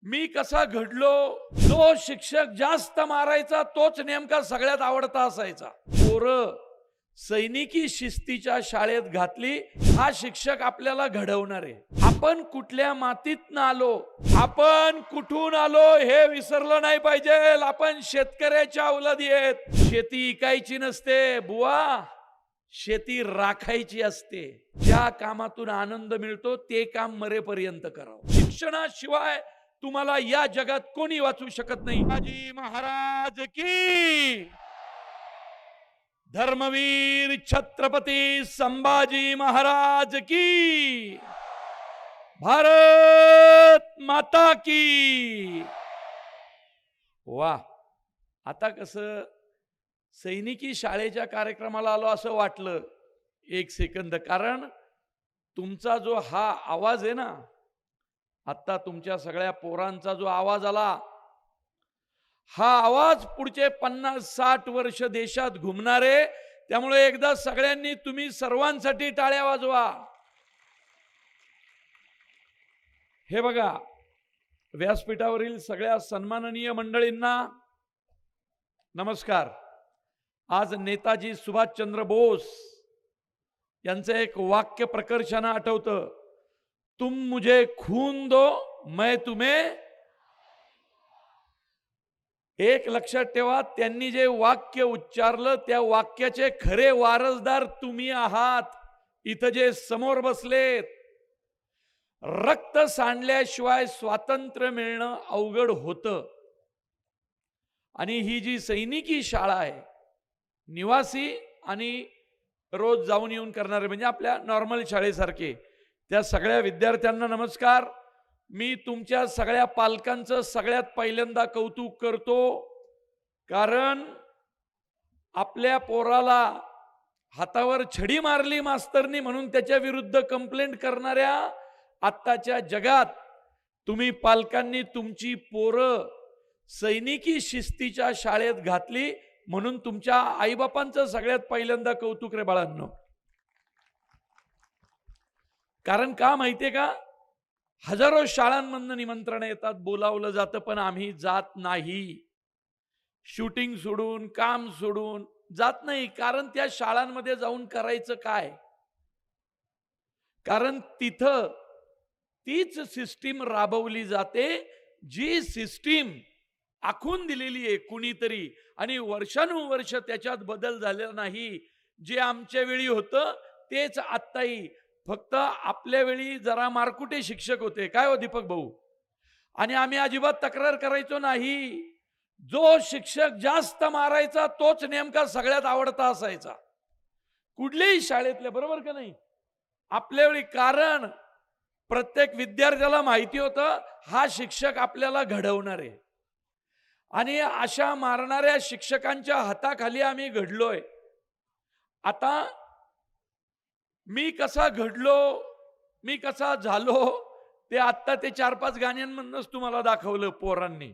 मी कसा घडलो, जो शिक्षक जास्त मारायचा तोच नेमका सगळ्यात आवडता असायचा. पोरं सैनिकी शिस्तीच्या शाळेत घातली, हा शिक्षक आपल्याला घडवणार आहे. आपण कुठल्या मातीतनं आलो, आपण कुठून आलो हे विसरलं नाही पाहिजे. आपण शेतकऱ्याच्या औलादी आहेत. शेती इकायची नसते बुवा, शेती राखायची असते. ज्या कामातून आनंद मिळतो ते काम मरेपर्यंत करावं. शिक्षणाशिवाय तुम्हाला या जगात कोणी वाचू शकत नाही. शिवाजी महाराज की, धर्मवीर छत्रपती संभाजी महाराज की, भारत माता की. वा, आता कसं सैनिकी शाळेच्या कार्यक्रमाला आलो असं वाटलं एक सेकंद. कारण तुमचा जो हा आवाज आहे ना, आता तुमच्या सगळ्या पोरांचा जो आवाज आला, हा आवाज पुढचे 50-60 वर्ष देशात घुमणार आहे. त्यामुळे एकदा सगळ्यांनी तुम्ही सर्वांसाठी टाळ्या वाजवा. हे बघा, व्यासपीठावरील सगळ्या सन्माननीय मंडळींना नमस्कार. आज नेताजी सुभाषचंद्र बोस यांचं एक वाक्य प्रकर्षानं आठवतं. तुम मुझे खून दो मैं तुम्हें. एक लक्षात ठेवा, त्यांनी जे वाक्य उच्चारलं त्या वाक्याचे खरे वारसदार तुम्ही आहात. इथं जे समोर बसलेत, रक्त सांडल्याशिवाय स्वातंत्र्य मिळणं अवघड होतं. आणि ही जी सैनिकी शाळा आहे, निवासी आणि रोज जाऊन येऊन करणारे म्हणजे आपल्या नॉर्मल शाळेसारखे, त्या सगळ्या विद्यार्थ्यांना नमस्कार. मी तुमच्या सगळ्या पालकांचं सगळ्यात पहिल्यांदा कौतुक करतो. कारण आपल्या पोराला हातावर छडी मारली मास्तरनी म्हणून त्याच्या विरुद्ध कंप्लेंट करणाऱ्या आत्ताच्या जगात तुम्ही पालकांनी तुमची पोरं सैनिकी शिस्तीच्या शाळेत घातली म्हणून तुमच्या आईबापांचं सगळ्यात पहिल्यांदा कौतुक रे बाळांनो. कारण का माहितीये का, हजारो शाळांमधनं निमंत्रण येतात, बोलावलं जातं, पण आम्ही जात नाही. शूटिंग सोडून, काम सोडून जात नाही. कारण त्या शाळांमध्ये जाऊन करायचं काय? कारण तिथं तीच सिस्टीम राबवली जाते, जी सिस्टीम आखून दिलेली आहे कुणीतरी, आणि वर्षानुवर्ष त्याच्यात बदल झालेला नाही. जे आमच्या वेळी होतं तेच आत्ताही. फक्त आपल्या वेळी जरा मारकुटे शिक्षक होते, काय हो दीपक भाऊ, आणि आम्ही अजिबात तक्रार करायचो नाही. जो शिक्षक जास्त मारायचा तोच नेमका सगळ्यात आवडता असायचा कुठल्याही शाळेतल्या, बरोबर का नाही? आपल्या वेळी, कारण प्रत्येक विद्यार्थ्याला माहिती होतं हा शिक्षक आपल्याला घडवणार आहे. आणि अशा मारणाऱ्या शिक्षकांच्या हाताखाली आम्ही घडलोय. आता मी कसा घडलो, मी कसा झालो, ते आत्ता ते 4-5 गाण्यांमधूनच तुम्हाला दाखवलं पोरांनी.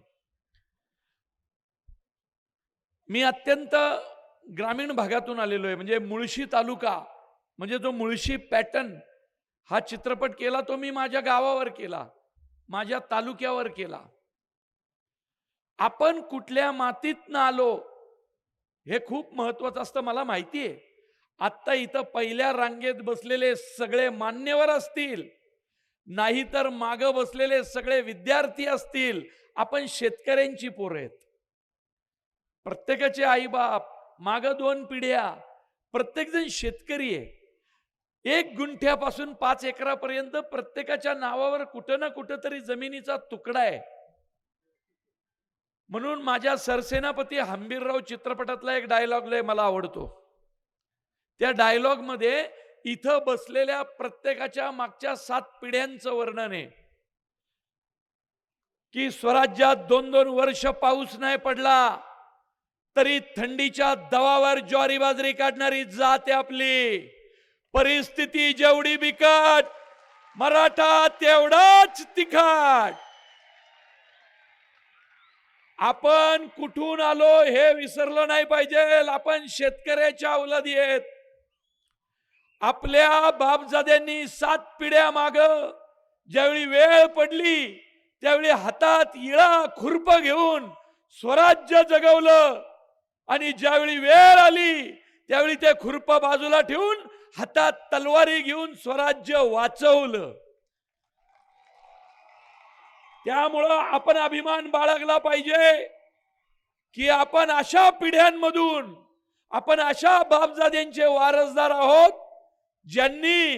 मी अत्यंत ग्रामीण भागातून आलेलो आहे. म्हणजे मुळशी तालुका, म्हणजे जो मुळशी पॅटर्न हा चित्रपट केला तो मी माझ्या गावावर केला, माझ्या तालुक्यावर केला. आपण कुठल्या मातीतनं आलो हे खूप महत्वाचं असतं. मला माहिती आहे, आत्ता इथं पहिल्या रांगेत बसलेले सगळे मान्यवर असतील, नाहीतर मागं बसलेले सगळे विद्यार्थी असतील, आपण शेतकऱ्यांची पोरं आहेत. प्रत्येकाचे आईबाप, मागं 2 पिढ्या, प्रत्येक जण शेतकरी आहे. 1 गुंठ्यापासून 5 एकरापर्यंत प्रत्येकाच्या नावावर कुठं ना कुठं तरी जमिनीचा तुकडा आहे. म्हणून माझ्या सरसेनापती हंबीरराव चित्रपटातला एक डायलॉग लय मला आवडतो. त्या डायलॉग मध्ये इथं बसलेल्या प्रत्येकाच्या मागच्या 7 पिढ्यांचं वर्णन आहे की स्वराज्यात 2-2 वर्ष पाऊस नाही पडला तरी थंडीच्या दवावर ज्वारी बाजरी काढणारी जात आपली. परिस्थिती जेवढी बिकट, मराठा तेवढाच तिखट. आपण कुठून आलो हे विसरलं नाही पाहिजे. आपण शेतकऱ्याच्या औलादी आहेत. आपल्या बापजाद्यांनी 7 पिढ्या माग ज्यावेळी वेळ पडली त्यावेळी हातात इळा खुरप घेऊन स्वराज्य जगवलं, आणि ज्यावेळी वेळ आली त्यावेळी ते खुरप बाजूला ठेवून हातात तलवारी घेऊन स्वराज्य वाचवलं. त्यामुळं आपण अभिमान बाळगला पाहिजे की आपण अशा पिढ्यांमधून, आपण अशा बापजाद्यांचे वारसदार आहोत ज्यांनी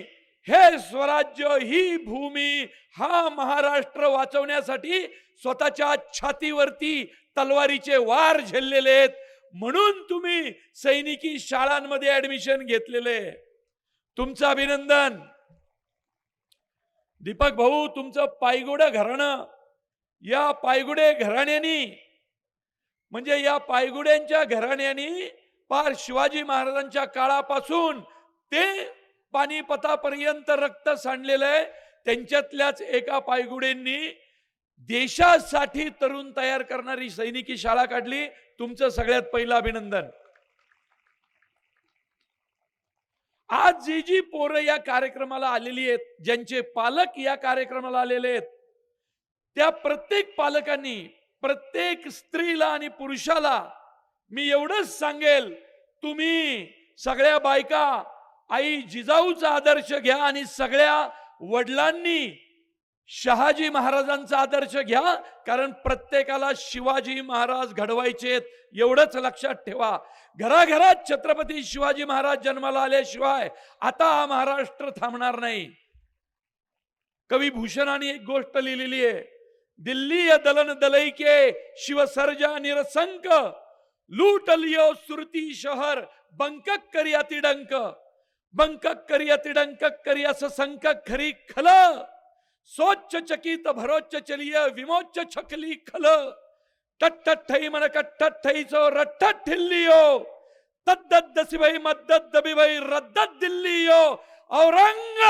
हे स्वराज्य, ही भूमी, हा महाराष्ट्र वाचवण्यासाठी स्वतःच्या छातीवरती तलवारीचे वार झेललेले आहेत. म्हणून तुम्ही सैनिकी शाळांमध्ये ऍडमिशन घेतलेले. तुमचं अभिनंदन. दीपक भाऊ, तुमचं पायगुडे घराणं, या पायगुडे घराण्यानी, म्हणजे या पायगुड्यांच्या घराण्यानी पार शिवाजी महाराजांच्या काळापासून ते पानिपतापर्यंत रक्त सांडलेलं आहे. त्यांच्यातल्याच एका पायगुडेंनी देशासाठी तरुण तयार करणारी सैनिकी शाळा काढली. तुमचं सगळ्यात पहिलं अभिनंदन. आज जी पोरं या कार्यक्रमाला आलेली आहेत, ज्यांचे पालक या कार्यक्रमाला आलेले आहेत, त्या प्रत्येक पालकांनी, प्रत्येक स्त्रीला आणि पुरुषाला मी एवढंच सांगेल, तुम्ही सगळ्या बायका आई जिजाऊचा आदर्श घ्या आणि सगळ्या वडिलांनी शहाजी महाराजांचा आदर्श घ्या, कारण प्रत्येकाला शिवाजी महाराज घडवायचे एवढंच लक्षात ठेवा. घराघरात छत्रपती शिवाजी महाराज जन्माला आल्याशिवाय आता हा महाराष्ट्र थांबणार नाही. कवी भूषणाने एक गोष्ट लिहिलेली आहे, दिल्ली दलन दलैके शिवसर्जा निरसंक, लूट लियो सुरती शहर बंकक करिया तिडंक, बंकक करिया तिडंक करिया संक खरी खल, सोच्च चकित भरोच्च चलिय विमोच्च छकली खल, टट्टठई मन कट्टठईचो रट्टट ठिल्लियो, तद्दत दसिभई मद्दत दबिभई रद्दत दिल्लियो, औरंग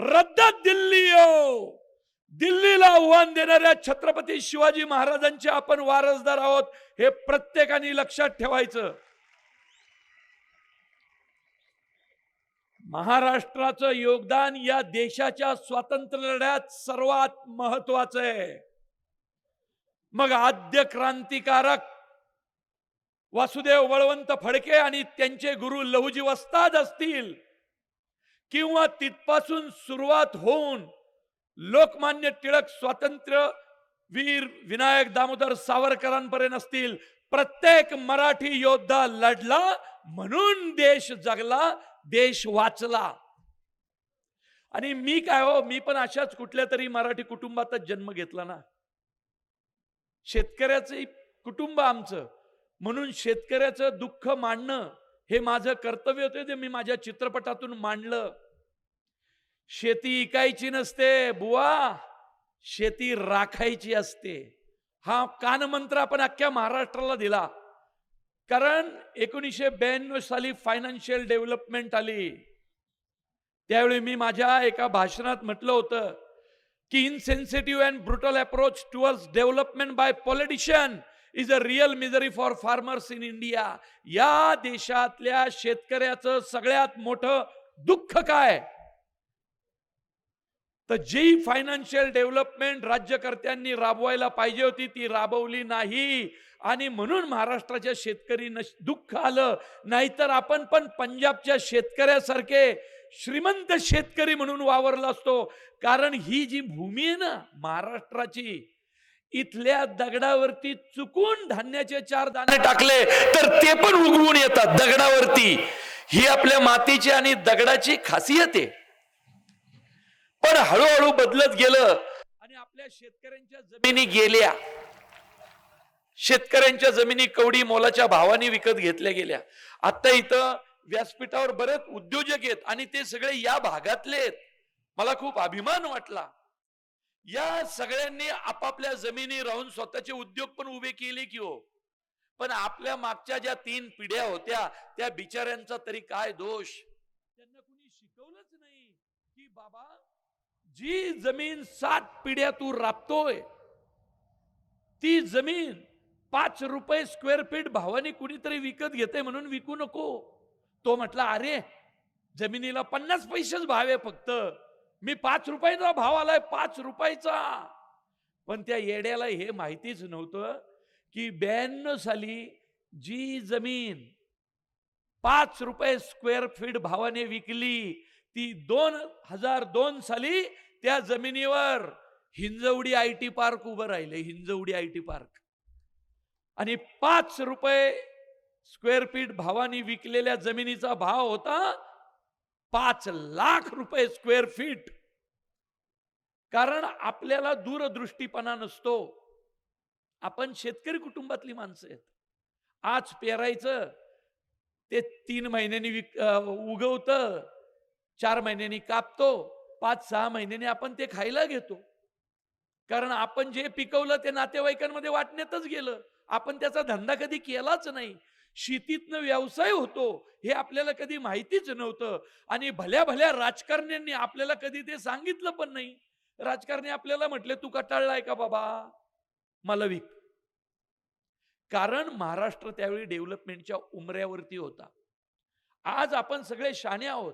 रद्दत दिल्लियो. दिल्लीला आव्हान देणाऱ्या छत्रपती शिवाजी महाराजांचे आपण वारसदार आहोत, हे प्रत्येकाने लक्षात ठेवायचं. महाराष्ट्राचं योगदान या देशाच्या स्वातंत्र्य लढ्यात सर्वात महत्वाचं आहे. मग आद्य क्रांतिकारक वासुदेव बळवंत फडके आणि त्यांचे गुरु लहुजी वस्ताद असतील, किंवा तिथपासून सुरुवात होऊन लोकमान्य टिळक, स्वातंत्र्य वीर विनायक दामोदर सावरकरांपर्यंत असतील, प्रत्येक मराठी योद्धा लढला म्हणून देश जगला, देश वाचला. आणि मी काय हो, मी पण अशाच कुठल्या तरी मराठी कुटुंबातच जन्म घेतला ना. शेतकऱ्याचं कुटुंब आमचं, म्हणून शेतकऱ्याचं दुःख मांडणं हे माझं कर्तव्य होतं, ते मी माझ्या चित्रपटातून मांडलं. शेती इकायची नसते बुवा, शेती राखायची असते. हा कानमंत्र आपण अख्ख्या महाराष्ट्राला दिला, कारण 1992 साली फायनान्शियल डेव्हलपमेंट आली. त्यावेळी मी माझ्या एका भाषणात म्हटलं होतं की insensitive and brutal approach towards development by politician is a real misery for farmers in India. या देशातल्या शेतकऱ्याचं सगळ्यात मोठं दुःख काय, तर जी फायनान्शियल डेव्हलपमेंट राज्यकर्त्यांनी राबवायला पाहिजे होती ती राबवली नाही, आणि म्हणून महाराष्ट्राच्या शेतकरी दुःख आलं. नाहीतर आपण पण पंजाबच्या शेतकऱ्यासारखे श्रीमंत शेतकरी म्हणून वावरला असतो. कारण ही जी भूमी आहे ना महाराष्ट्राची, इथल्या दगडावरती चुकून धान्याचे 4 दाणे टाकले तर ते पण उगवून येतात दगडावरती. ही आपल्या मातीची आणि दगडाची खासियत आहे. पण हळूहळू बदलत गेलं आणि आपल्या शेतकऱ्यांच्या जमिनी गेल्या. शेतकऱ्यांच्या जमिनी कवडी मोलाच्या भावाने विकत घेतल्या गेल्या. आता इथं व्यासपीठावर बरेच उद्योजक आहेत आणि ते सगळे या भागातले आहेत. मला खूप अभिमान वाटला. या सगळ्यांनी आपापल्या जमिनी राहून स्वतःचे उद्योग पण उभे केले की हो. पण आपल्या मागच्या ज्या 3 पिढ्या होत्या त्या बिचाऱ्यांचा तरी काय दोष. त्यांना कुणी शिकवलंच नाही की बाबा जी जमीन 7 पिढ्या तू राबतोय, ती जमीन 5 रुपये स्क्वेअर फीट भावाने कुणीतरी विकत घेते म्हणून विकू नको. तो म्हटला अरे जमिनीला 50 पैसेच भाव आहे फक्त, मी 5 रुपयाचा भाव आलाय 5 रुपयाचा. पण त्या येड्याला हे माहितीच नव्हतं की 92 साली जी जमीन 5 रुपये स्क्वेअर फीट भावाने विकली, ती 2002 साली त्या जमिनीवर हिंजवडी आयटी पार्क उभं राहिले. Hinjewadi IT park. आणि 5 रुपये स्क्वेअर फीट भावाने विकलेल्या जमिनीचा भाव होता 5 लाख रुपये स्क्वेअर फीट. कारण आपल्याला दूरदृष्टीपणा नसतो. आपण शेतकरी कुटुंबातली माणसं आहेत. आज पेरायचं, ते 3 महिन्यांनी उगवतं, 4 महिन्यांनी कापतो, 5-6 महिन्यांनी आपण ते खायला घेतो. कारण आपण जे पिकवलं ते नातेवाईकांमध्ये वाटण्यातच गेलं. आपण त्याचा धंदा कधी केलाच नाही. शेतीतनं व्यवसाय होतो हे आपल्याला कधी माहितीच नव्हतं. आणि भल्या भल्या राजकारण्यांनी आपल्याला कधी ते सांगितलं पण नाही. राजकारणी आपल्याला म्हटले, तू कटाळलाय का बाबा, मला विक. कारण महाराष्ट्र त्यावेळी डेव्हलपमेंटच्या उमऱ्यावरती होता. आज आपण सगळे शाणे आहोत.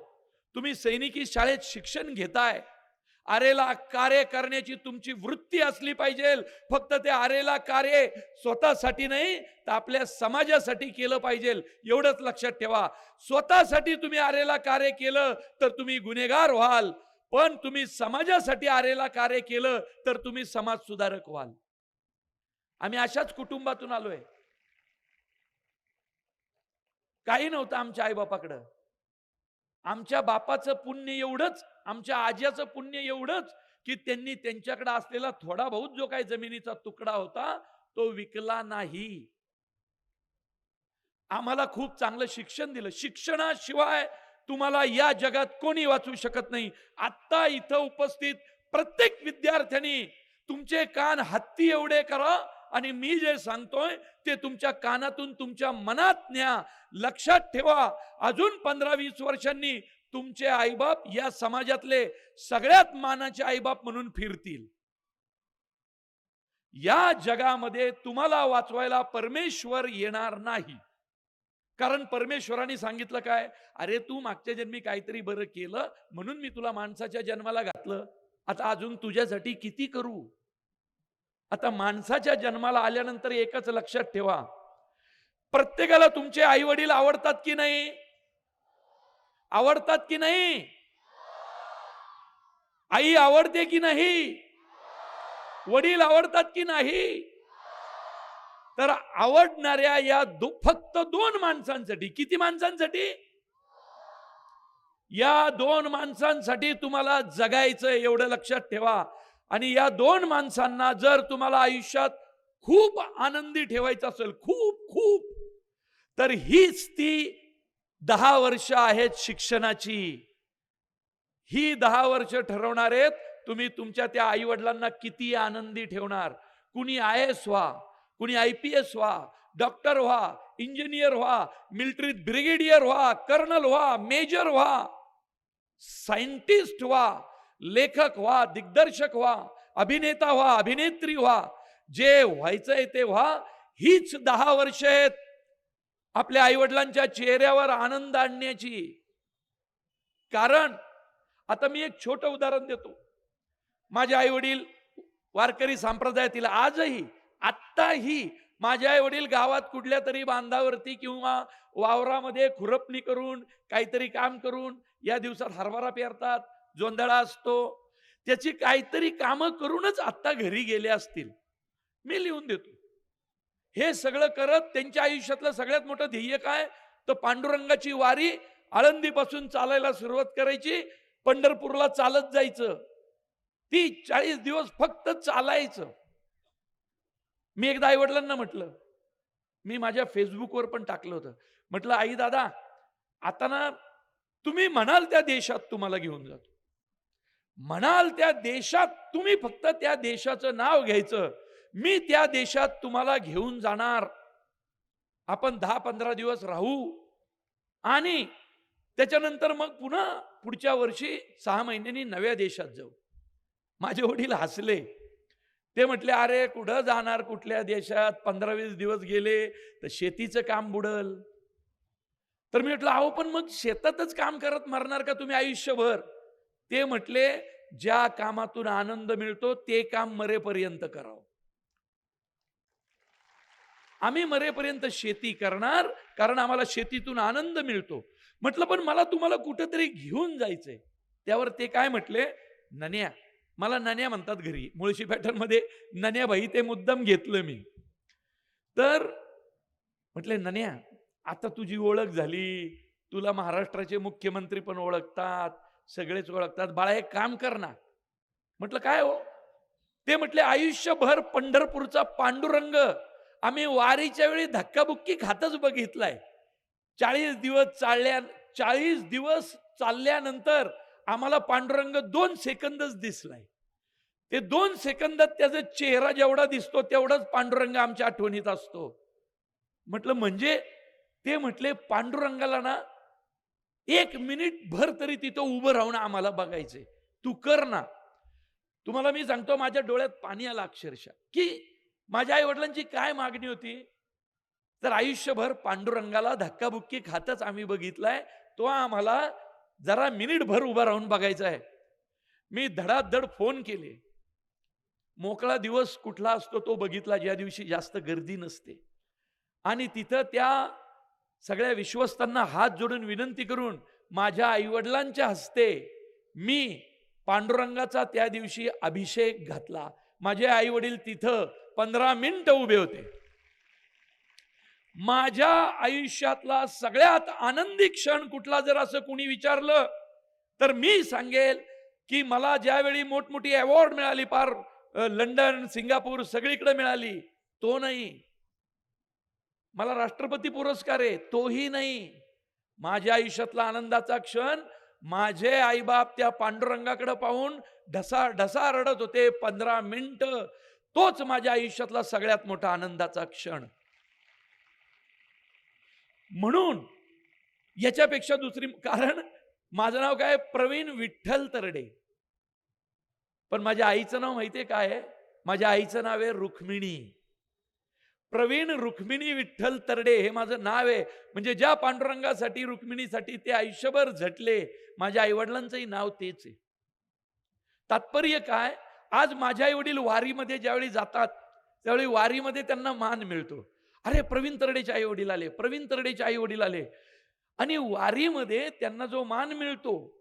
तुम्ही सैनिकी शाळेत शिक्षण घेताय. आरेला कार्य करण्याची तुमची वृत्ती असली पाहिजे. फक्त ते आरेला कार्य स्वतःसाठी नाही तर आपल्या समाजासाठी केलं पाहिजे, एवढंच लक्षात ठेवा. स्वतःसाठी तुम्ही आरेला कार्य केलं तर तुम्ही गुन्हेगार व्हाल, पण तुम्ही समाजासाठी आरेला कार्य केलं तर तुम्ही समाज सुधारक व्हाल. आम्ही अशाच कुटुंबातून आलोय. काही नव्हतं आमच्या आईबापाकडं. आमच्या बापाचं पुण्य एवढंच, आमच्या आज्याचं पुण्य एवढंच की त्यांनी त्यांच्याकडे असलेला थोडा बहुत जो काही जमिनीचा तुकडा होता तो विकला नाही. आम्हाला खूप चांगलं शिक्षण दिलं. शिक्षणाशिवाय तुम्हाला या जगात कोणी वाचवू शकत नाही. आता इथं उपस्थित प्रत्येक विद्यार्थ्यांनी तुमचे कान हत्ती एवढे करा आणि मी जे सांगतोय ते तुमच्या कानातून तुमच्या मनात न्या. लक्षात ठेवा, अजून 15-20 वर्षांनी तुमचे आईबाप या समाजातले सगळ्यात मानाचे आईबाप म्हणून फिरतील. या जगामध्ये तुम्हाला वाचवायला परमेश्वर येणार नाही. कारण परमेश्वराने सांगितलं काय, अरे तू मागच्या जन्मी काहीतरी बरं केलं म्हणून मी तुला माणसाच्या जन्माला घातलं, आता अजून तुझ्यासाठी किती करू. आता माणसाच्या जन्माला आल्यानंतर एकच लक्षात ठेवा, प्रत्येकाला तुमचे आई वडील आवडतात की नाही? आवडतात की नाही? आई आवडते की नाही? वडील आवडतात की नाही? तर आवडणाऱ्या या फक्त 2 माणसांसाठी, किती माणसांसाठी? या 2 माणसांसाठी तुम्हाला जगायचं, एवढं लक्षात ठेवा. आणि या 2 माणसांना जर तुम्हाला आयुष्यात खूप आनंदी ठेवायचं असेल, खूप खूप, तर हीच ती 10 वर्ष आहेत शिक्षणाची. ही 10 वर्ष ठरवणार आहेत तुम्ही तुमच्या त्या आई वडिलांना किती आनंदी ठेवणार. कुणी IAS व्हा, कुणी IPS व्हा, डॉक्टर व्हा, इंजिनियर व्हा, मिलिटरीत ब्रिगेडियर व्हा, कर्नल व्हा, मेजर व्हा, सायंटिस्ट व्हा, लेखक व्हा, दिग्दर्शक व्हा, अभिनेता व्हा, अभिनेत्री व्हा, जे व्हायचंय ते व्हा. हीच 10 वर्ष आहेत आपल्या आईवडिलांच्या चेहऱ्यावर आनंद आणण्याची. कारण आता मी एक छोटं उदाहरण देतो. माझे आई वडील वारकरी संप्रदायातील, आजही आत्ताही माझे आई वडील गावात कुठल्या तरी बांधावरती किंवा वावरामध्ये खुरपणी करून काहीतरी काम करून, या दिवसात हरभरा पेरतात, जोंधळा असतो, त्याची काहीतरी कामं करूनच आत्ता घरी गेले असतील. मी लिहून देतो. हे सगळं करत त्यांच्या आयुष्यातलं सगळ्यात मोठं ध्येय काय, तर पांडुरंगाची वारी. आळंदीपासून चालायला सुरुवात करायची, पंढरपूरला चालत जायचं, ती 40 दिवस फक्त चालायचं. मी एकदा आई वडिलांना म्हटलं, मी माझ्या फेसबुकवर पण टाकलं होतं, म्हटलं आई दादा, आता ना तुम्ही म्हणाल त्या देशात तुम्हाला घेऊन जातो, म्हणाल त्या देशात तुम्ही फक्त त्या देशाचं नाव घ्यायचं, मी त्या देशात तुम्हाला घेऊन जाणार. आपण 10-15 दिवस राहू आणि त्याच्यानंतर मग पुन्हा पुढच्या वर्षी 6 महिन्यांनी नव्या देशात जाऊ. माझे वडील हसले. ते म्हटले, अरे कुठं जाणार, कुठल्या देशात, 15-20 दिवस गेले तर शेतीचं काम बुडल. तर मी म्हटलं, अहो पण मग शेतातच काम करत मरणार का तुम्ही आयुष्यभर? ते म्हटले, ज्या कामातून आनंद मिळतो ते काम मरेपर्यंत करावं. आम्ही मरेपर्यंत शेती करणार, कारण आम्हाला शेतीतून आनंद मिळतो. म्हटलं पण मला तुम्हाला कुठेतरी घेऊन जायचंय. त्यावर ते काय म्हटले, नन्या. मला नन्या म्हणतात घरी, मुळशी पॅटर्नमध्ये नन्याबाई, ते मुद्दाम घेतलं मी. तर म्हटले, नन्या आता तुझी ओळख झाली, तुला महाराष्ट्राचे मुख्यमंत्री पण ओळखतात, सगळेच ओळखतात, बाळा एक काम कर ना. म्हटलं काय हो? ते म्हटले, आयुष्यभर पंढरपूरचा पांडुरंग आम्ही वारीच्या वेळी धक्काबुक्की खातच बघितलाय. 40 दिवस चालल्यानंतर आम्हाला पांडुरंग 2 सेकंदच दिसलाय. ते 2 सेकंदात त्याचा चेहरा जेवढा दिसतो तेवढाच पांडुरंग आमच्या आठवणीत असतो. म्हटलं म्हणजे? ते म्हटले, पांडुरंगाला ना 1 मिनिट भर तरी तिथं उभं राहून आम्हाला बघायचंय, तू कर ना. तुम्हाला मी सांगतो, माझ्या डोळ्यात पाणी आलं अक्षरशः, की माझ्या आई वडिलांची काय मागणी होती. तर आयुष्यभर पांडुरंगाला धक्काबुक्की खातच आम्ही बघितलाय, तो आम्हाला जरा मिनिट भर उभा राहून बघायचा आहे. मी धडाधड फोन केले. मोकळा दिवस कुठला असतो तो बघितला, ज्या दिवशी जास्त गर्दी नसते, आणि तिथं त्या सगळ्या विश्वस्तांना हात जोडून विनंती करून माझ्या आईवडिलांच्या हस्ते मी पांडुरंगाचा त्या दिवशी अभिषेक घातला. माझे आई वडील तिथं 15 मिनिटं उभे होते. माझ्या आयुष्यातला सगळ्यात आनंदी क्षण कुठला जर असं कुणी विचारलं तर मी सांगेल की मला ज्यावेळी मोठमोठी अवॉर्ड मिळाली, पार लंडन सिंगापूर सगळीकडे मिळाली, तो नाही. मला राष्ट्रपती पुरस्कार आहे, तोही नाही. माझ्या आयुष्यातला आनंदाचा क्षण, माझे आईबाप त्या पांडुरंगाकडे पाहून ढसा ढसा रडत होते 15 मिनिटं. तोच माझ्या आयुष्यातला सगळ्यात मोठा आनंदाचा क्षण. म्हणून याच्यापेक्षा दुसरी, कारण माझं नाव काय, प्रवीण विठ्ठल तरडे, पण माझ्या आईचं नाव माहितीये काय आहे? माझ्या आईचं नाव आहे रुक्मिणी. प्रवीण रुक्मिणी विठ्ठल तरडे हे माझं नाव आहे. म्हणजे ज्या पांडुरंगासाठी, रुक्मिणीसाठी ते आयुष्यभर झटले, माझ्या आईवडिलांचंही नाव तेच आहे. तात्पर्य काय, आज माझ्या आई वडील वारीमध्ये ज्यावेळी जातात त्यावेळी वारीमध्ये त्यांना मान मिळतो. अरे प्रवीण तरडेचे आई वडील आले, प्रवीण तरडेचे आई वडील आले. आणि वारीमध्ये त्यांना जो मान मिळतो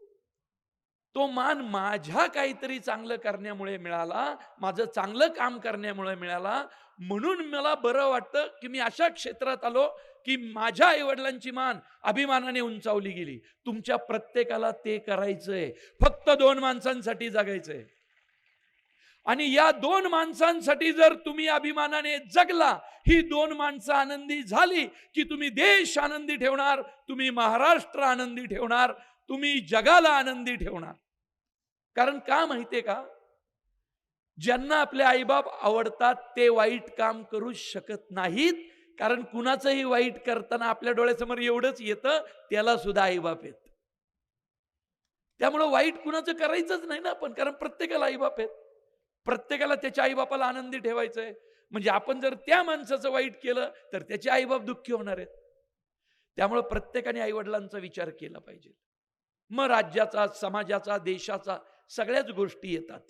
तो मान माझ्या काहीतरी चांगलं करण्यामुळे मिळाला, माझं चांगलं काम करण्यामुळे मिळाला. म्हणून मला बरं वाटतं की मी अशा क्षेत्रात आलो की माझ्या आईवडिलांची मान अभिमानाने उंचावली गेली. तुमच्या प्रत्येकाला ते करायचंय. फक्त 2 माणसांसाठी जगायचंय, आणि या 2 माणसांसाठी जर तुम्ही अभिमानाने जगला, ही 2 माणसं आनंदी झाली की तुम्ही देश आनंदी ठेवणार, तुम्ही महाराष्ट्र आनंदी ठेवणार, तुम्ही जगाला आनंदी ठेवणार. कारण का माहितीये का, ज्यांना आपले आईबाप आवडतात ते वाईट काम करू शकत नाहीत. कारण कुणाचंही वाईट करताना आपल्या डोळ्यासमोर एवढंच येतं, त्याला सुद्धा आईबाप आहेत. त्यामुळं वाईट कुणाचं करायचंच नाही ना आपण, कारण प्रत्येकाला आईबाप आहेत. प्रत्येकाला त्याच्या आईबापाला आनंदी ठेवायचंय. म्हणजे आपण जर त्या माणसाचं वाईट केलं तर त्याचे आईबाप दुःखी होणार आहेत. त्यामुळे प्रत्येकाने आईवडिलांचा विचार केला पाहिजे. मग राज्याचा, समाजाचा, देशाचा, सगळ्याच गोष्टी येतात.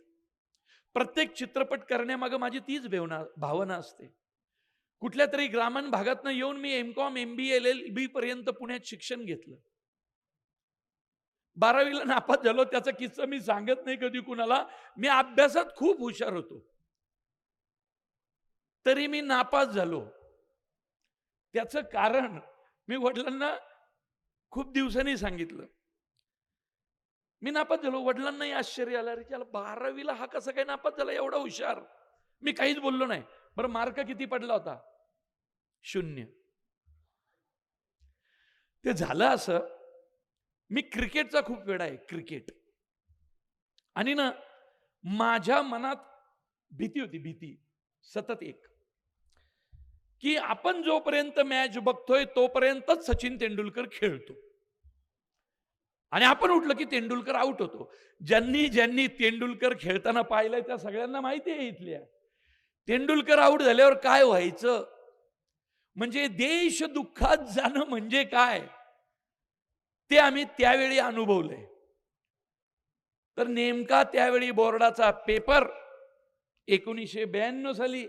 प्रत्येक चित्रपट करण्यामागे माझी तीच भावना असते. कुठल्या तरी ग्रामीण भागातनं येऊन मी MCOM MBA LLB पर्यंत पुण्यात शिक्षण घेतलं. 12वीला नापास झालो, त्याचा किस्सा मी सांगत नाही कधी कुणाला. मी अभ्यासात खूप हुशार होतो, तरी मी नापास झालो. त्याचं कारण मी वडिलांना खूप दिवसांनी सांगितलं. मी नापास झालो. वडिलांनाही आश्चर्य आलं, अरे त्याला 12वीला हा कसा काय नापास झाला, एवढा हुशार. मी काहीच बोललो नाही. बरं मार्क किती पडला होता? 0. ते झालं असं, मी क्रिकेटचा खूप वेडा आहे, क्रिकेट. आणि ना माझ्या मनात भीती होती, भीती सतत एक, की आपण जोपर्यंत मॅच बघतोय तोपर्यंतच सचिन तेंडुलकर खेळतो, आणि आपण उठलं की तेंडुलकर आउट होतो. ज्यांनी ज्यांनी तेंडुलकर खेळताना पाहिलंय त्या सगळ्यांना माहिती आहे इथल्या, तेंडुलकर आउट झाल्यावर काय व्हायचं, म्हणजे देश दुःखात जाणं म्हणजे काय, ते आम्ही त्यावेळी अनुभवलंय. तर नेमका त्यावेळी बोर्डाचा पेपर 1992 साली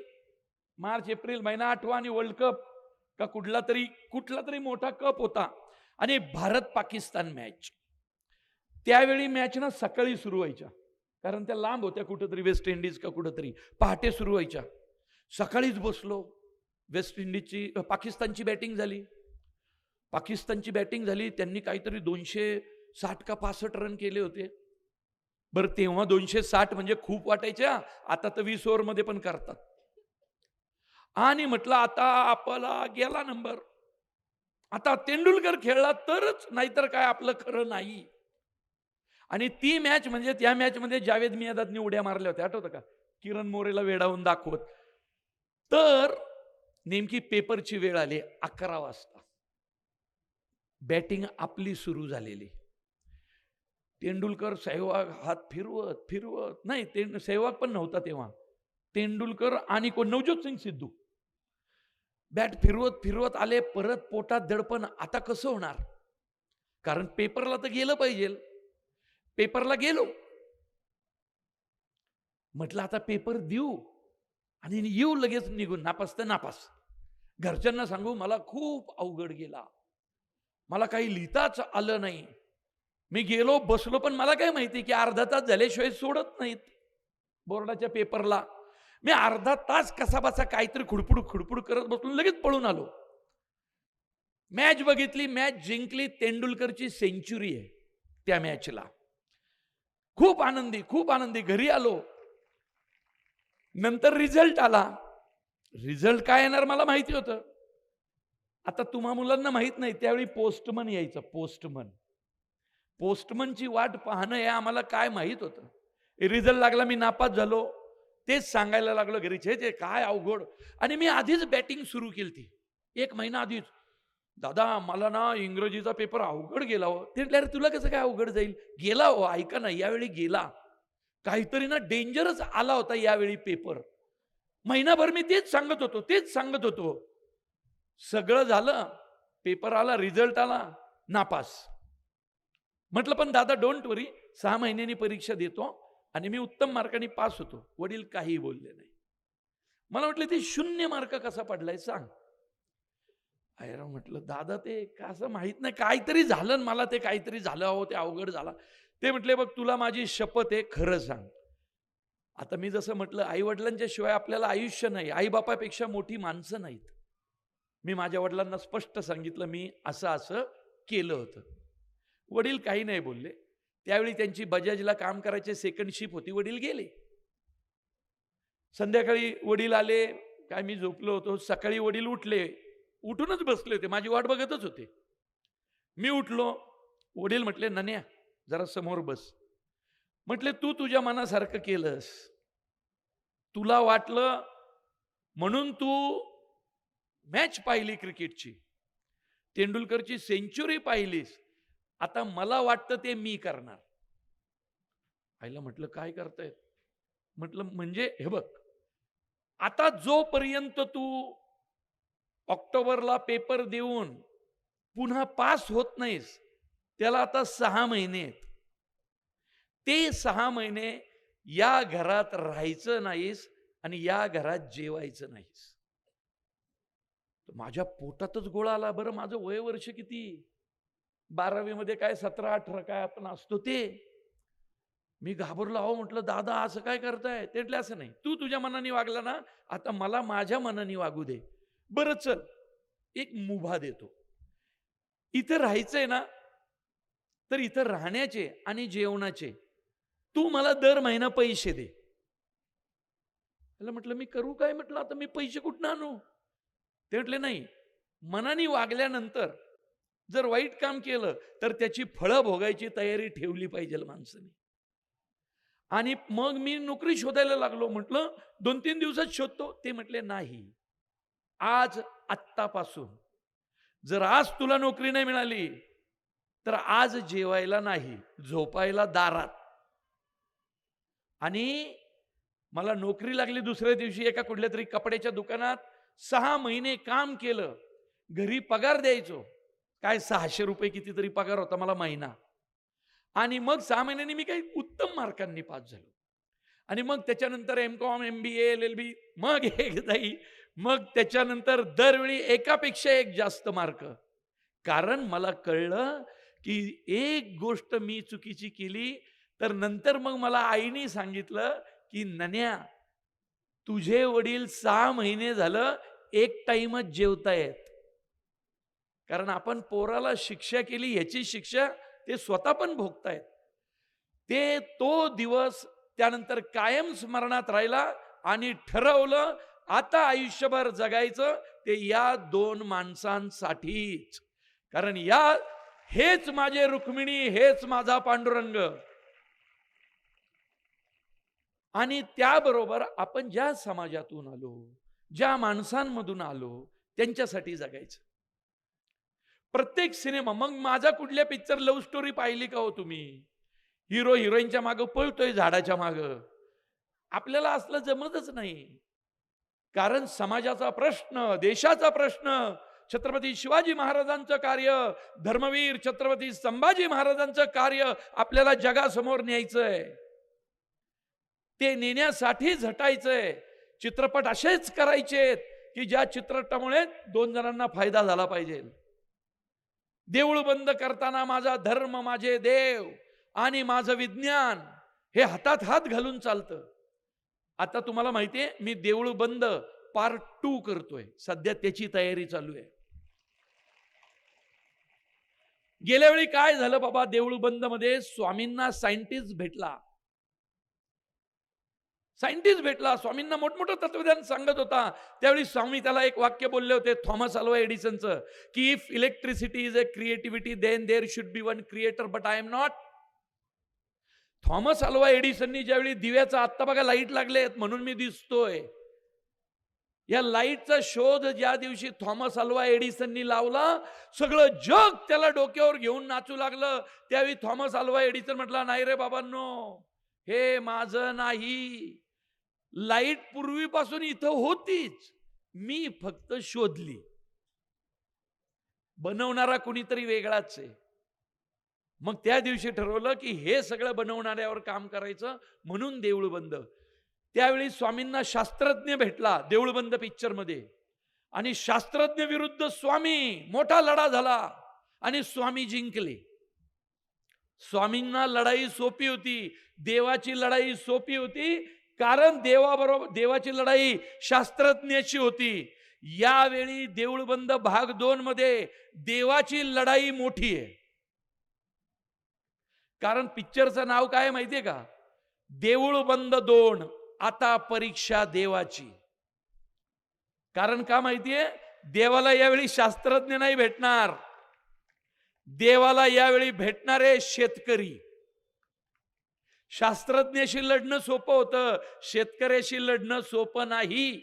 मार्च एप्रिल महिना आठवा आणि वर्ल्ड कप का कुठला तरी मोठा कप होता आणि भारत पाकिस्तान मॅच. त्यावेळी मॅच ना सकाळी सुरू व्हायच्या, कारण त्या लांब होत्या, कुठंतरी वेस्ट इंडिज का कुठंतरी पहाटे सुरू व्हायच्या. सकाळीच बसलो. पाकिस्तानची बॅटिंग झाली. त्यांनी काहीतरी 260 का 65 रन केले होते. बरं, तेव्हा 260 म्हणजे खूप वाटायच्या, आता तर 20 ओव्हरमध्ये पण करतात. आणि म्हटलं आता आपला गेला नंबर, आता तेंडुलकर खेळला तरच, नाहीतर काय आपलं खरं नाही. आणि ती मॅच म्हणजे त्या मॅचमध्ये जावेद मियादादनी उड्या मारल्या होत्या, आठवतं का, किरण मोरेला वेडावून दाखवत. तर नेमकी पेपरची वेळ आली 11 वाजता. बॅटिंग आपली सुरू झालेली. तेंडुलकर सहवाग हात फिरवत नाही, सहवाग पण नव्हता तेव्हा, तेंडुलकर आणि कोण, नवज्योत सिंग सिद्धू बॅट फिरवत आले. परत पोटात दडपण, आता कसं होणार, कारण पेपरला तर गेलं पाहिजे. पेपरला गेलो, म्हटलं आता पेपर देऊ आणि येऊ लगेच निघून. नापास तर नापास. घरच्यांना सांगू मला खूप अवघड गेला, मला काही लिहिताच आलं नाही. मी गेलो, बसलो, पण मला काय माहिती की अर्धा तास झाल्याशिवाय सोडत नाहीत बोर्डाच्या पेपरला. मी अर्धा तास कसा बसा काहीतरी खुडपुड करत बसलो, लगेच पळून आलो. मॅच बघितली, मॅच जिंकली. तेंडुलकरची सेंचुरी आहे त्या मॅचला. खूप आनंदी घरी आलो. नंतर रिझल्ट आला. रिझल्ट काय येणार मला माहिती होतं. आता तुम्हा मुलांना माहित नाही, त्यावेळी पोस्टमन यायचं. पोस्टमनची वाट पाहणं हे आम्हाला काय माहित होतं. रिझल्ट लागला, मी नापास झालो, तेच सांगायला लागलो घरी, छे काय अवघड. आणि मी आधीच बॅटिंग सुरू केली 1 महिना आधीच. दादा मला ना इंग्रजीचा पेपर अवघड गेला हो. ते म्हटलं तुला कसं काय अवघड जाईल, गेला हो, ऐका ना यावेळी गेला, काहीतरी ना डेंजरच आला होता यावेळी पेपर. महिनाभर मी तेच सांगत होतो. सगळं झालं, पेपर आला, रिझल्ट आला, नापास. म्हटलं पण दादा डोंट वरी, 6 महिन्यांनी परीक्षा देतो आणि मी उत्तम मार्काने पास होतो. वडील काही बोलले नाही. मला म्हटलं ते 0 मार्क कसा पडलाय सांग. अरे म्हटलं दादा ते कसं माहित नाही, काहीतरी झालं मला, ते काहीतरी झालं अहो, ते अवघड झाला. ते म्हटले बघ तुला माझी शपथ आहे, खरं सांग. आता मी जसं म्हटलं, आई वडिलांच्या शिवाय आपल्याला आयुष्य नाही, आई बापापेक्षा मोठी माणसं नाहीत. मी माझ्या वडिलांना स्पष्ट सांगितलं मी असं केलं होतं. वडील काही नाही बोलले. त्यावेळी त्यांची बजाजला काम करायचे, सेकंड शिफ्ट होती. वडील गेले. संध्याकाळी वडील आले, काय मी झोपलो होतो. सकाळी वडील उठले, उठूनच बसले होते, माझी वाट बघतच होते. मी उठलो, वडील म्हटले नन्या जरा समोर बस. म्हटले तू तुझ्या मनासारखं केलंस, तुला वाटलं म्हणून तू मॅच पाहिली क्रिकेटची, तेंडुलकरची सेंचुरी पाहिलीस, आता मला वाटतं ते मी करणार. आईला म्हटलं काय करतायत. म्हटलं म्हणजे हे बघ, आता जोपर्यंत तू ऑक्टोबरला पेपर देऊन पुन्हा पास होत नाहीस, त्याला आता 6 महिने आहेत. ते 6 महिने या घरात राहायचं नाहीस आणि या घरात जेवायचं नाहीस. माझ्या पोटातच गोळा आला. बरं माझं वय वर्ष किती, 12वी मध्ये काय 17-18 काय आपण असतो ते. मी घाबरलो. अहो म्हटलं दादा असं काय करताय. ते म्हटलं असं नाही, तू तुझ्या मनाने वागला ना, आता मला माझ्या मनाने वागू दे. बरं चल एक मुभा देतो, इथं राहायचंय ना, तर इथं राहण्याचे आणि जेवणाचे तू मला दर महिना पैसे दे. म्हटलं मी करू काय, म्हटलं आता मी पैसे कुठून आणू. ते म्हटले नाही, मनाने वागल्यानंतर जर वाईट काम केलं तर त्याची फळं भोगायची तयारी ठेवली पाहिजे माणसाने. आणि मग मी नोकरी शोधायला लागलो. म्हटलं 2-3 दिवसात शोधतो. ते म्हटले नाही, आज आत्तापासून जर आज तुला नोकरी नाही मिळाली तर आज जेवायला नाही, झोपायला दारात. आणि मला नोकरी लागली दुसऱ्या दिवशी एका कुठल्या तरी कपड्याच्या दुकानात. 6 महिने काम केलं, घरी पगार द्यायचो. काय 600 रुपये कितीतरी पगार होता मला महिना. आणि मग 6 महिन्यांनी मी काही उत्तम मार्कांनी पास झालो. आणि मग त्याच्यानंतर एम.कॉम, एम.बी.ए, एल.एल.बी, मग एक जाई, मग त्याच्यानंतर दरवेळी एकापेक्षा एक जास्त मार्क. कारण मला कळलं की एक गोष्ट मी चुकीची केली, तर नंतर मग मला आईने सांगितलं की "नन्या, तुझे वडील 6 महिने झालं एक टाइमच जेवतायत." कारण आपण पोराला शिक्षा केली ह्याची शिक्षा ते स्वतः पण भोगतायत. तो दिवस त्यानंतर कायम स्मरणात राहिला आणि ठरवलं आता आयुष्यभर जगायचं ते या 2 माणसांसाठीच. कारण हेच माझे रुक्मिणी, हेच माझा पांडुरंग. आणि त्याबरोबर आपण ज्या समाजातून आलो, ज्या माणसांमधून आलो, त्यांच्यासाठी जगायचं. प्रत्येक सिनेमा, मग माझा कुठल्या पिक्चर लव्ह स्टोरी पाहिली का हो तुम्ही? हिरो हिरोईनच्या मागं पळतोय झाडाच्या मागं. आपल्याला असलं जमतच नाही. कारण समाजाचा प्रश्न, देशाचा प्रश्न, छत्रपती शिवाजी महाराजांचं कार्य, धर्मवीर छत्रपती संभाजी महाराजांचं कार्य आपल्याला जगासमोर न्यायचंय. ते नेण्यासाठी झटायचंय. चित्रपट असेच करायचेत की ज्या चित्रपटामुळे 2 जणांना फायदा झाला पाहिजे. देऊळ बंद करताना माझा धर्म, माझे देव आणि माझं विज्ञान हे हातात हात घालून चालतं. आता तुम्हाला माहितीये मी देऊळ बंद पार्ट 2 करतोय. सध्या त्याची तयारी चालू आहे. गेल्या वेळी काय झालं बाबा, देऊळ बंद मध्ये स्वामींना सायंटिस्ट भेटला. स्वामींना मोठमोठं तत्वज्ञान सांगत होता. त्यावेळी स्वामी त्याला एक वाक्य बोलले होते थॉमस अल्वा एडिसनचं, की if electricity is a creativity then there should be one creator but I am not. Thomas Alva एडिसननी ज्यावेळी दिव्याचा, आत्ता बघा लाईट लागलेत म्हणून मी दिसतोय, या लाईटचा शोध ज्या दिवशी थॉमस अल्वा एडिसननी लावला, सगळं जग त्याला डोक्यावर घेऊन नाचू लागलं. त्यावेळी थॉमस अल्वा एडिसन म्हटला, नाही रे बाबांनो, हे माझं नाही. लाईट पूर्वीपासून इथं होतीच, मी फक्त शोधली. बनवणारा कुणीतरी वेगळाच आहे. मग त्या दिवशी ठरवलं की हे सगळं बनवणाऱ्यावर काम करायचं, म्हणून देऊळ बंद. त्यावेळी स्वामींना शास्त्रज्ञ भेटला देऊळबंद पिक्चर मध्ये, आणि शास्त्रज्ञ विरुद्ध स्वामी, मोठा लढा झाला आणि स्वामी जिंकले. स्वामींना लढाई सोपी होती, देवाची लढाई सोपी होती, कारण देवाची लढाई शास्त्रज्ञाची होती. यावेळी देऊळबंद भाग 2 मध्ये देवाची लढाई मोठी आहे. कारण पिक्चरचं नाव काय माहितीये का? देऊळबंद 2 आता परीक्षा देवाची. कारण का माहितीये? देवाला यावेळी शास्त्रज्ञ नाही भेटणार, देवाला यावेळी भेटणारे शेतकरी. शास्त्रज्ञाशी लढणं सोपं होतं, शेतकऱ्याशी लढणं सोपं नाही.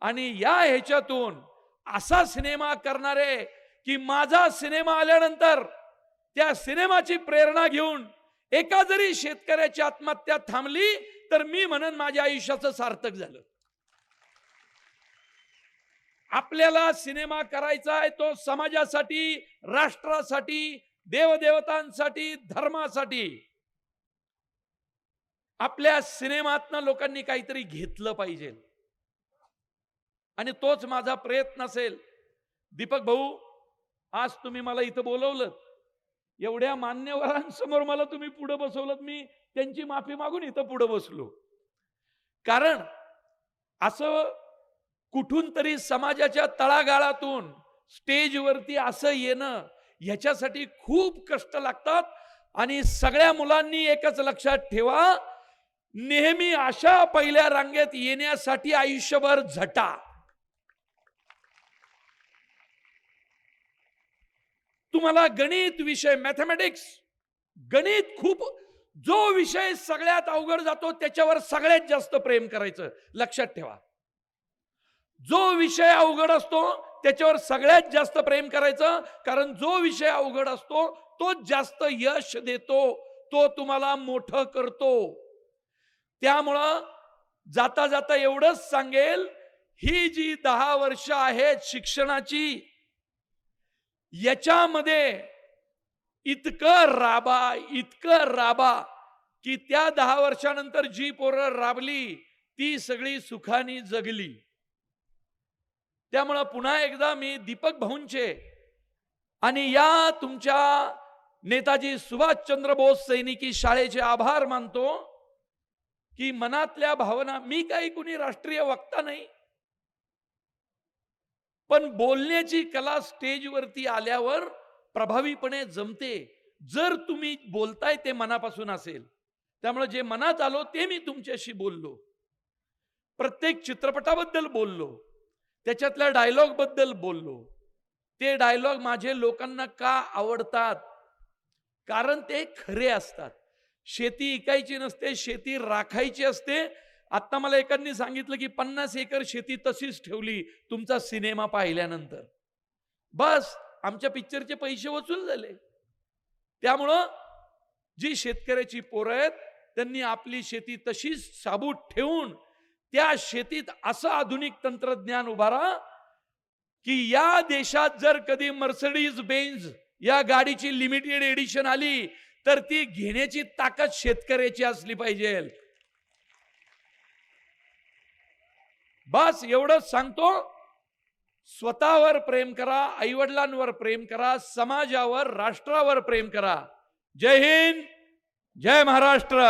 आणि या ह्याच्यातून असा सिनेमा करणारे की माझा सिनेमा आल्यानंतर त्या सिनेमाची प्रेरणा घेऊन एका जरी शेतकऱ्याची आत्महत्या थांबली तर मी म्हणन माझ्या आयुष्याचं सार्थक झालं. आपल्याला सिनेमा करायचा आहे तो समाजासाठी, राष्ट्रासाठी, देवदेवतांसाठी, धर्मासाठी. आपल्या सिनेमातनं लोकांनी काहीतरी घेतलं पाहिजे आणि तोच माझा प्रयत्न असेल. दीपक भाऊ, आज तुम्ही मला इथं बोलवलं, एवढ्या मान्यवरांसमोर मला तुम्ही पुढे बसवलं, मी त्यांची माफी मागून इथं पुढे बसलो. कारण असं कुठून तरी समाजाच्या तळागाळातून स्टेजवरती असं येणं, ह्याच्यासाठी खूप कष्ट लागतात. आणि सगळ्या मुलांनी एकच लक्षात ठेवा, नेहमी अशा पहिल्या रांगेत येण्यासाठी आयुष्यभर झटा. तुम्हाला गणित विषय, मॅथमॅटिक्स, गणित खूप, जो विषय सगळ्यात अवघड जातो त्याच्यावर सगळ्यात जास्त प्रेम करायचं. लक्षात ठेवा, जो विषय अवघड असतो त्याच्यावर सगळ्यात जास्त प्रेम करायचं. कारण जो विषय अवघड असतो तो जास्त यश देतो, तो तुम्हाला मोठं करतो. त्यामुळं जाता जाता एवढंच सांगेल, ही जी 10 वर्ष आहेत शिक्षणाची, याच्यामध्ये इतकं राबा की त्या 10 वर्षानंतर जी पोरं राबली ती सगळी सुखाने जगली. त्यामुळं पुन्हा एकदा मी दीपक भाऊंचे आणि या तुमच्या नेताजी सुभाषचंद्र बोस सैनिकी शाळेचे आभार मानतो की मनातल्या भावना, मी काही कुणी राष्ट्रीय वक्ता नाही, पण बोलण्याची कला स्टेजवरती आल्यावर प्रभावीपणे जमते जर तुम्ही बोलताय ते मनापासून असेल. त्यामुळे जे मनात आलो ते मी तुमच्याशी बोललो. प्रत्येक चित्रपटाबद्दल बोललो, त्याच्यातल्या डायलॉग बद्दल बोललो. ते डायलॉग माझे लोकांना का आवडतात? कारण ते खरे असतात. शेती इकायची नसते, शेती राखायची असते. आता मला एकांनी सांगितलं की 50 एकर शेती तशीच ठेवली तुमचा सिनेमा पाहिल्यानंतर. बस आमच्या पिक्चरचे पैसे वसूल झाले. त्यामुळं जी शेतकऱ्याची पोरं आहेत त्यांनी आपली शेती तशीच साबूत ठेवून त्या शेतीत असं आधुनिक तंत्रज्ञान उभारा की या देशात जर कधी मर्सिडीज बेंझ या गाडीची लिमिटेड एडिशन आली तर ती घेण्याची ताकद शेतकऱ्याची असली पाहिजे. बस एवढंच सांगतो. स्वतःवर प्रेम करा, आईवडिलांवर प्रेम करा, समाजावर, राष्ट्रावर प्रेम करा. जय हिंद, जय महाराष्ट्र.